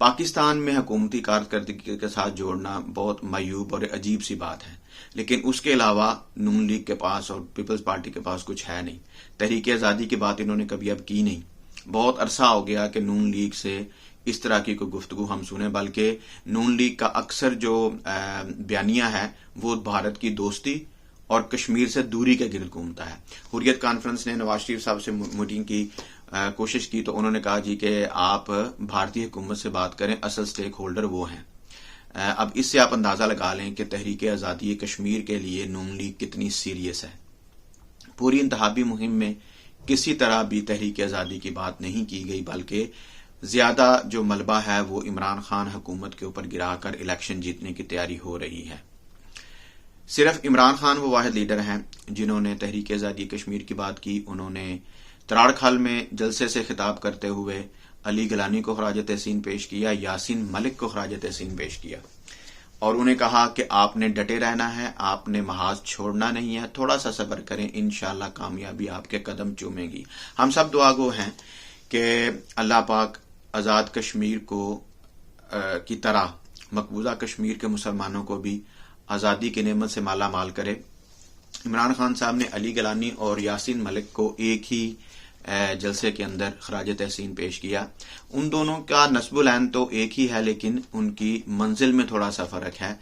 پاکستان میں حکومتی کارکردگی کے ساتھ جوڑنا بہت معیوب اور عجیب سی بات ہے، لیکن اس کے علاوہ نون لیگ کے پاس اور پیپلز پارٹی کے پاس کچھ ہے نہیں۔ تحریک آزادی کی بات انہوں نے کبھی اب کی نہیں۔ بہت عرصہ ہو گیا کہ نون لیگ سے اس طرح کی کوئی گفتگو ہم سنیں، بلکہ نون لیگ کا اکثر جو بیانیہ ہے وہ بھارت کی دوستی اور کشمیر سے دوری کے گرد گھومتا ہے۔ حریت کانفرنس نے نواز شریف صاحب سے میٹنگ کی کوشش کی تو انہوں نے کہا جی کہ آپ بھارتی حکومت سے بات کریں، اصل سٹیک ہولڈر وہ ہیں۔ اب اس سے آپ اندازہ لگا لیں کہ تحریک آزادی کشمیر کے لیے نون لیگ کتنی سیریس ہے۔ پوری انتخابی مہم میں کسی طرح بھی تحریک آزادی کی بات نہیں کی گئی، بلکہ زیادہ جو ملبہ ہے وہ عمران خان حکومت کے اوپر گرا کر الیکشن جیتنے کی تیاری ہو رہی ہے۔ صرف عمران خان وہ واحد لیڈر ہیں جنہوں نے تحریک آزادی کشمیر کی بات کی۔ انہوں نے تراڑ کھل میں جلسے سے خطاب کرتے ہوئے علی گیلانی کو خراج تحسین پیش کیا، یاسین ملک کو خراج تحسین پیش کیا، اور انہیں کہا کہ آپ نے ڈٹے رہنا ہے، آپ نے محاذ چھوڑنا نہیں ہے، تھوڑا سا صبر کریں، انشاءاللہ کامیابی آپ کے قدم چومے گی۔ ہم سب دعا گو ہیں کہ اللہ پاک آزاد کشمیر کو کی طرح مقبوضہ کشمیر کے مسلمانوں کو بھی آزادی کی نعمت سے مالا مال کرے۔ عمران خان صاحب نے علی گیلانی اور یاسین ملک کو ایک ہی جلسے کے اندر خراج تحسین پیش کیا۔ ان دونوں کا نسب العین تو ایک ہی ہے، لیکن ان کی منزل میں تھوڑا سا فرق ہے۔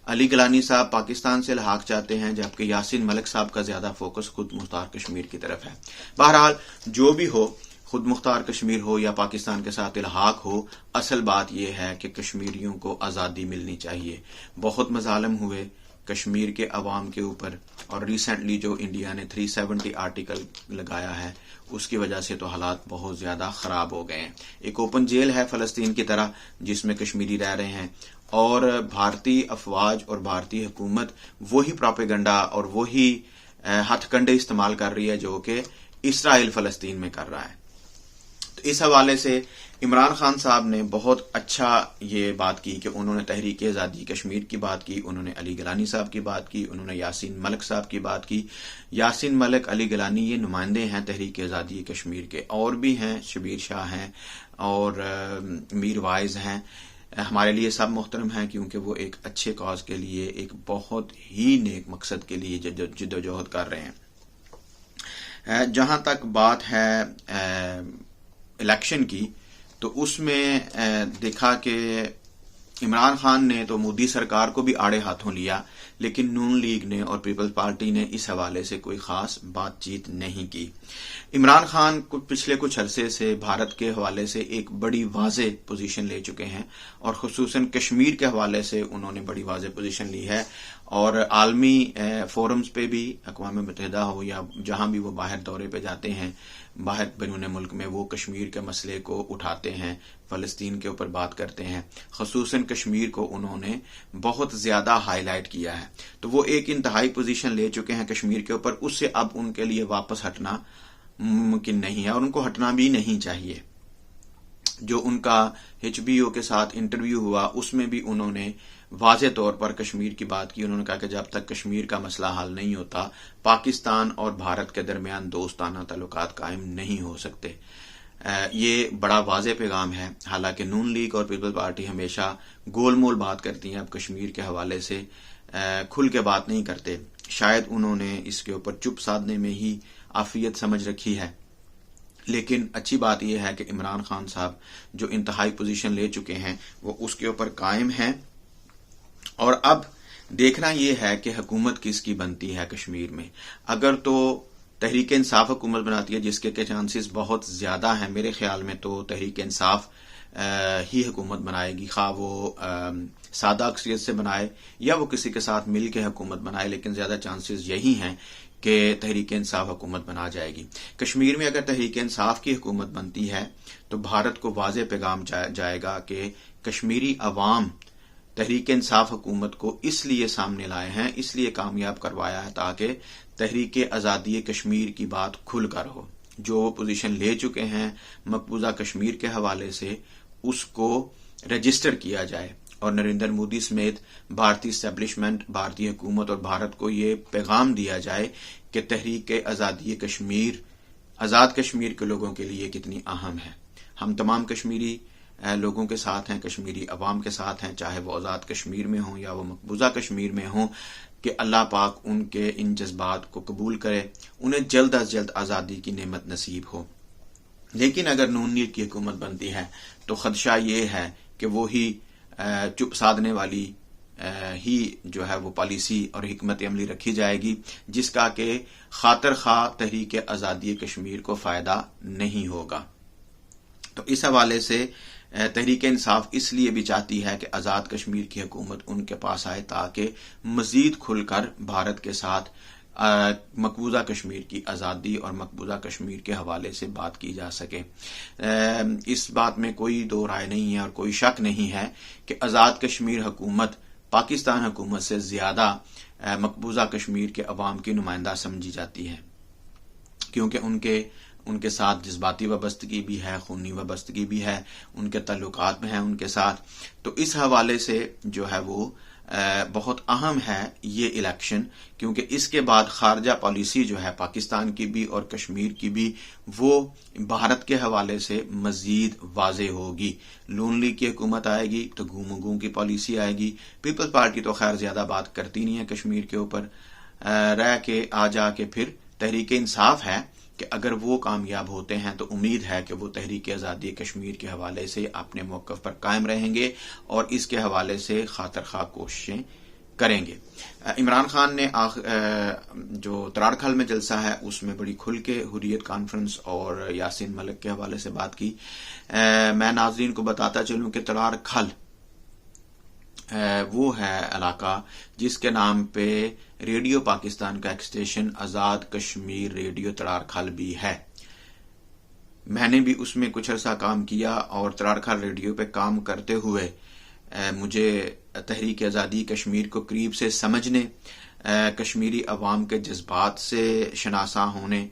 علی گیلانی صاحب پاکستان سے الحاق چاہتے ہیں، جبکہ یاسین ملک صاحب کا زیادہ فوکس خود مختار کشمیر کی طرف ہے۔ بہرحال جو بھی ہو، خود مختار کشمیر ہو یا پاکستان کے ساتھ الحاق ہو، اصل بات یہ ہے کہ کشمیریوں کو آزادی ملنی چاہیے۔ بہت مظالم ہوئے کشمیر کے عوام کے اوپر، اور ریسنٹلی جو انڈیا نے 370 آرٹیکل لگایا ہے اس کی وجہ سے تو حالات بہت زیادہ خراب ہو گئے ہیں۔ ایک اوپن جیل ہے فلسطین کی طرح جس میں کشمیری رہ رہے ہیں، اور بھارتی افواج اور بھارتی حکومت وہی پروپیگنڈا اور وہی ہتھ کنڈے استعمال کر رہی ہے جو کہ اسرائیل فلسطین میں کر رہا ہے۔ تو اس حوالے سے عمران خان صاحب نے بہت اچھا یہ بات کی کہ انہوں نے تحریک آزادی کشمیر کی بات کی، انہوں نے علی گیلانی صاحب کی بات کی، انہوں نے یاسین ملک صاحب کی بات کی۔ یاسین ملک، علی گیلانی یہ نمائندے ہیں تحریک آزادی کشمیر کے، اور بھی ہیں، شبیر شاہ ہیں اور میر وائز ہیں۔ ہمارے لیے سب محترم ہیں کیونکہ وہ ایک اچھے کاز کے لیے، ایک بہت ہی نیک مقصد کے لیے جدوجہد کر رہے ہیں۔ جہاں تک بات ہے الیکشن کی، تو اس میں دیکھا کہ عمران خان نے تو مودی سرکار کو بھی آڑے ہاتھوں لیا، لیکن نون لیگ نے اور پیپلز پارٹی نے اس حوالے سے کوئی خاص بات چیت نہیں کی۔ عمران خان پچھلے کچھ عرصے سے بھارت کے حوالے سے ایک بڑی واضح پوزیشن لے چکے ہیں، اور خصوصاً کشمیر کے حوالے سے انہوں نے بڑی واضح پوزیشن لی ہے، اور عالمی فورمز پہ بھی، اقوام متحدہ ہو یا جہاں بھی وہ باہر دورے پہ جاتے ہیں، باہر بیرون ملک میں، وہ کشمیر کے مسئلے کو اٹھاتے ہیں، فلسطین کے اوپر بات کرتے ہیں، خصوصاً کشمیر کو انہوں نے بہت زیادہ ہائی لائٹ کیا ہے۔ تو وہ ایک انتہائی پوزیشن لے چکے ہیں کشمیر کے اوپر، اس سے اب ان کے لیے واپس ہٹنا ممکن نہیں ہے، اور ان کو ہٹنا بھی نہیں چاہیے۔ جو ان کا HBO کے ساتھ انٹرویو ہوا اس میں بھی انہوں نے واضح طور پر کشمیر کی بات کی۔ انہوں نے کہا کہ جب تک کشمیر کا مسئلہ حل نہیں ہوتا، پاکستان اور بھارت کے درمیان دوستانہ تعلقات قائم نہیں ہو سکتے۔ یہ بڑا واضح پیغام ہے۔ حالانکہ نون لیگ اور پیپلز پارٹی ہمیشہ گول مول بات کرتی ہیں، اب کشمیر کے حوالے سے کھل کے بات نہیں کرتے۔ شاید انہوں نے اس کے اوپر چپ سادھنے میں ہی عافیت سمجھ رکھی ہے، لیکن اچھی بات یہ ہے کہ عمران خان صاحب جو انتہائی پوزیشن لے چکے ہیں وہ اس کے اوپر قائم ہیں، اور اب دیکھنا یہ ہے کہ حکومت کس کی بنتی ہے کشمیر میں۔ اگر تو تحریک انصاف حکومت بناتی ہے، جس کے چانسز بہت زیادہ ہیں، میرے خیال میں تو تحریک انصاف ہی حکومت بنائے گی، خواہ وہ سادہ اکثریت سے بنائے یا وہ کسی کے ساتھ مل کے حکومت بنائے، لیکن زیادہ چانسز یہی ہیں کہ تحریک انصاف حکومت بنا جائے گی۔ کشمیر میں اگر تحریک انصاف کی حکومت بنتی ہے تو بھارت کو واضح پیغام جائے گا کہ کشمیری عوام تحریک انصاف حکومت کو اس لیے سامنے لائے ہیں، اس لیے کامیاب کروایا ہے تاکہ تحریک آزادی کشمیر کی بات کھل کر ہو۔ جو پوزیشن لے چکے ہیں مقبوضہ کشمیر کے حوالے سے، اس کو رجسٹر کیا جائے، اور نریندر مودی سمیت بھارتی اسٹیبلشمنٹ، بھارتی حکومت اور بھارت کو یہ پیغام دیا جائے کہ تحریک آزادی کشمیر آزاد کشمیر کے لوگوں کے لیے کتنی اہم ہے۔ ہم تمام کشمیری لوگوں کے ساتھ ہیں، کشمیری عوام کے ساتھ ہیں، چاہے وہ آزاد کشمیر میں ہوں یا وہ مقبوضہ کشمیر میں ہوں، کہ اللہ پاک ان کے ان جذبات کو قبول کرے، انہیں جلد از جلد آزادی کی نعمت نصیب ہو۔ لیکن اگر نون لیگ کی حکومت بنتی ہے تو خدشہ یہ ہے کہ وہی چپ سادھنے والی ہی جو ہے وہ پالیسی اور حکمت عملی رکھی جائے گی، جس کا کہ خاطر خواہ تحریک آزادی کشمیر کو فائدہ نہیں ہوگا۔ تو اس حوالے سے تحریک انصاف اس لیے بھی چاہتی ہے کہ آزاد کشمیر کی حکومت ان کے پاس آئے تاکہ مزید کھل کر بھارت کے ساتھ مقبوضہ کشمیر کی آزادی اور مقبوضہ کشمیر کے حوالے سے بات کی جا سکے۔ اس بات میں کوئی دو رائے نہیں ہے اور کوئی شک نہیں ہے کہ آزاد کشمیر حکومت پاکستان حکومت سے زیادہ مقبوضہ کشمیر کے عوام کی نمائندہ سمجھی جاتی ہے، کیونکہ ان کے ساتھ جذباتی وابستگی بھی ہے، خونی وابستگی بھی ہے، ان کے تعلقات میں ہیں ان کے ساتھ۔ تو اس حوالے سے جو ہے وہ بہت اہم ہے یہ الیکشن، کیونکہ اس کے بعد خارجہ پالیسی جو ہے پاکستان کی بھی اور کشمیر کی بھی وہ بھارت کے حوالے سے مزید واضح ہوگی۔ نون لیگ کی حکومت آئے گی تو گھوم گھوم کی پالیسی آئے گی۔ پیپلز پارٹی تو خیر زیادہ بات کرتی نہیں ہے کشمیر کے اوپر، رہ کے آ جا کے پھر تحریک انصاف ہے کہ اگر وہ کامیاب ہوتے ہیں تو امید ہے کہ وہ تحریک آزادی کشمیر کے حوالے سے اپنے موقف پر قائم رہیں گے اور اس کے حوالے سے خاطر خواہ کوششیں کریں گے۔ عمران خان نے جو تراڑکھل میں جلسہ ہے اس میں بڑی کھل کے حریت کانفرنس اور یاسین ملک کے حوالے سے بات کی۔ میں ناظرین کو بتاتا چلوں کہ تراڑکھل وہ ہے علاقہ جس کے نام پہ ریڈیو پاکستان کا ایک اسٹیشن آزاد کشمیر ریڈیو تراڑکھل بھی ہے۔ میں نے بھی اس میں کچھ عرصہ کام کیا اور تراڑکھل ریڈیو پہ کام کرتے ہوئے مجھے تحریک آزادی کشمیر کو قریب سے سمجھنے، کشمیری عوام کے جذبات سے شناسا ہونے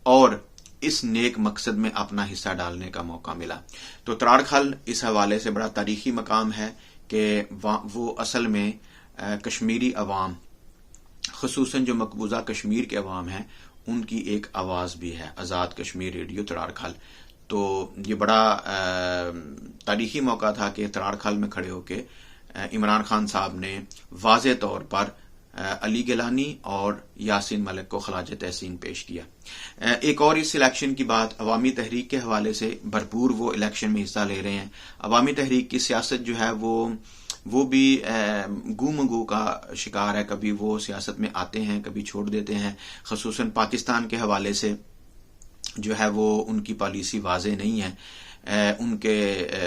اور اس نیک مقصد میں اپنا حصہ ڈالنے کا موقع ملا۔ تو تراڑکھل اس حوالے سے بڑا تاریخی مقام ہے کہ وہ اصل میں کشمیری عوام، خصوصاً جو مقبوضہ کشمیر کے عوام ہیں، ان کی ایک آواز بھی ہے، آزاد کشمیر ریڈیو تراڑکھل۔ تو یہ بڑا تاریخی موقع تھا کہ تراڑکھل میں کھڑے ہو کے عمران خان صاحب نے واضح طور پر علی گیلانی اور یاسین ملک کو خراج تحسین پیش کیا۔ ایک اور اس الیکشن کی بات، عوامی تحریک کے حوالے سے بھرپور وہ الیکشن میں حصہ لے رہے ہیں۔ عوامی تحریک کی سیاست جو ہے وہ بھی گو کا شکار ہے، کبھی وہ سیاست میں آتے ہیں کبھی چھوڑ دیتے ہیں۔ خصوصاً پاکستان کے حوالے سے جو ہے وہ ان کی پالیسی واضح نہیں ہے۔ ان کے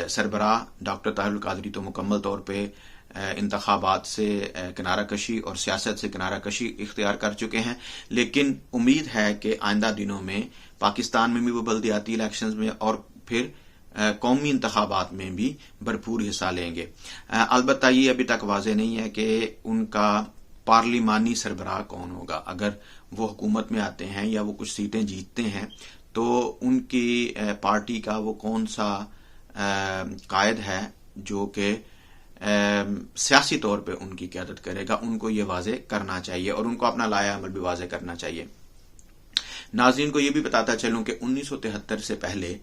سربراہ ڈاکٹر طاہر القادری تو مکمل طور پہ انتخابات سے کنارہ کشی اور سیاست سے کنارہ کشی اختیار کر چکے ہیں، لیکن امید ہے کہ آئندہ دنوں میں پاکستان میں بھی وہ بلدیاتی الیکشنز میں اور پھر قومی انتخابات میں بھی بھرپور حصہ لیں گے۔ البتہ یہ ابھی تک واضح نہیں ہے کہ ان کا پارلیمانی سربراہ کون ہوگا۔ اگر وہ حکومت میں آتے ہیں یا وہ کچھ سیٹیں جیتتے ہیں تو ان کی پارٹی کا وہ کون سا قائد ہے جو کہ سیاسی طور پہ ان کی قیادت کرے گا، ان کو یہ واضح کرنا چاہیے اور ان کو اپنا لائحہ عمل بھی واضح کرنا چاہیے۔ ناظرین کو یہ بھی بتاتا چلوں کہ 1973 سے پہلے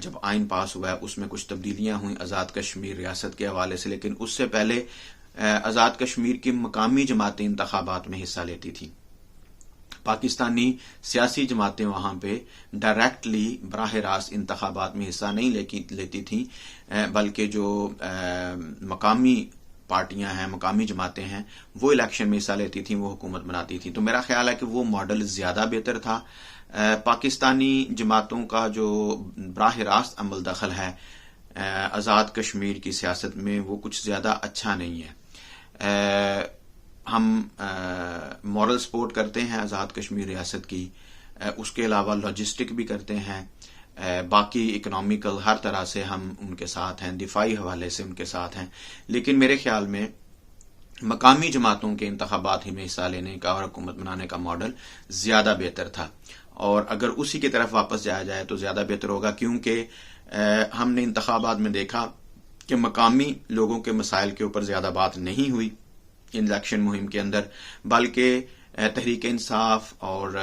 جب آئین پاس ہوا ہے اس میں کچھ تبدیلیاں ہوئیں آزاد کشمیر ریاست کے حوالے سے، لیکن اس سے پہلے آزاد کشمیر کی مقامی جماعتیں انتخابات میں حصہ لیتی تھیں۔ پاکستانی سیاسی جماعتیں وہاں پہ ڈائریکٹلی براہ راست انتخابات میں حصہ نہیں لیتی تھیں، بلکہ جو مقامی پارٹیاں ہیں، مقامی جماعتیں ہیں، وہ الیکشن میں حصہ لیتی تھیں، وہ حکومت بناتی تھیں۔ تو میرا خیال ہے کہ وہ ماڈل زیادہ بہتر تھا۔ پاکستانی جماعتوں کا جو براہ راست عمل دخل ہے آزاد کشمیر کی سیاست میں وہ کچھ زیادہ اچھا نہیں ہے۔ ہم مورل سپورٹ کرتے ہیں آزاد کشمیر ریاست کی، اس کے علاوہ لاجسٹک بھی کرتے ہیں، باقی اکنامیکل ہر طرح سے ہم ان کے ساتھ ہیں، دفاعی حوالے سے ان کے ساتھ ہیں، لیکن میرے خیال میں مقامی جماعتوں کے انتخابات ہی میں حصہ لینے کا اور حکومت بنانے کا ماڈل زیادہ بہتر تھا، اور اگر اسی کی طرف واپس جایا جائے تو زیادہ بہتر ہوگا، کیونکہ ہم نے انتخابات میں دیکھا کہ مقامی لوگوں کے مسائل کے اوپر زیادہ بات نہیں ہوئی الیکشن مہم کے اندر، بلکہ تحریک انصاف اور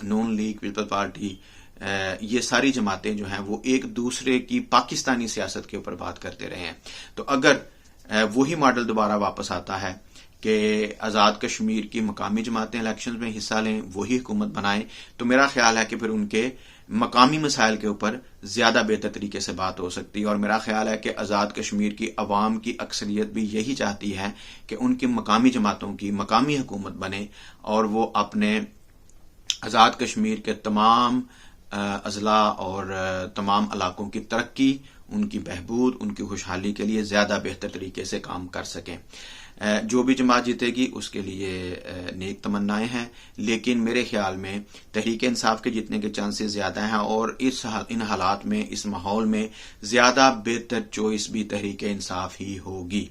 نون لیگ، پیپل پارٹی، یہ ساری جماعتیں جو ہیں وہ ایک دوسرے کی پاکستانی سیاست کے اوپر بات کرتے رہے ہیں. تو اگر وہی ماڈل دوبارہ واپس آتا ہے کہ آزاد کشمیر کی مقامی جماعتیں الیکشنز میں حصہ لیں، وہی حکومت بنائیں، تو میرا خیال ہے کہ پھر ان کے مقامی مسائل کے اوپر زیادہ بہتر طریقے سے بات ہو سکتی ہے. اور میرا خیال ہے کہ آزاد کشمیر کی عوام کی اکثریت بھی یہی چاہتی ہے کہ ان کی مقامی جماعتوں کی مقامی حکومت بنے اور وہ اپنے آزاد کشمیر کے تمام اضلاع اور تمام علاقوں کی ترقی، ان کی بہبود، ان کی خوشحالی کے لیے زیادہ بہتر طریقے سے کام کر سکیں. جو بھی جماعت جیتے گی اس کے لیے نیک تمنائیں ہیں، لیکن میرے خیال میں تحریک انصاف کے جیتنے کے چانسز زیادہ ہیں، اور ان حالات میں، اس ماحول میں زیادہ بہتر چوائس بھی تحریک انصاف ہی ہوگی.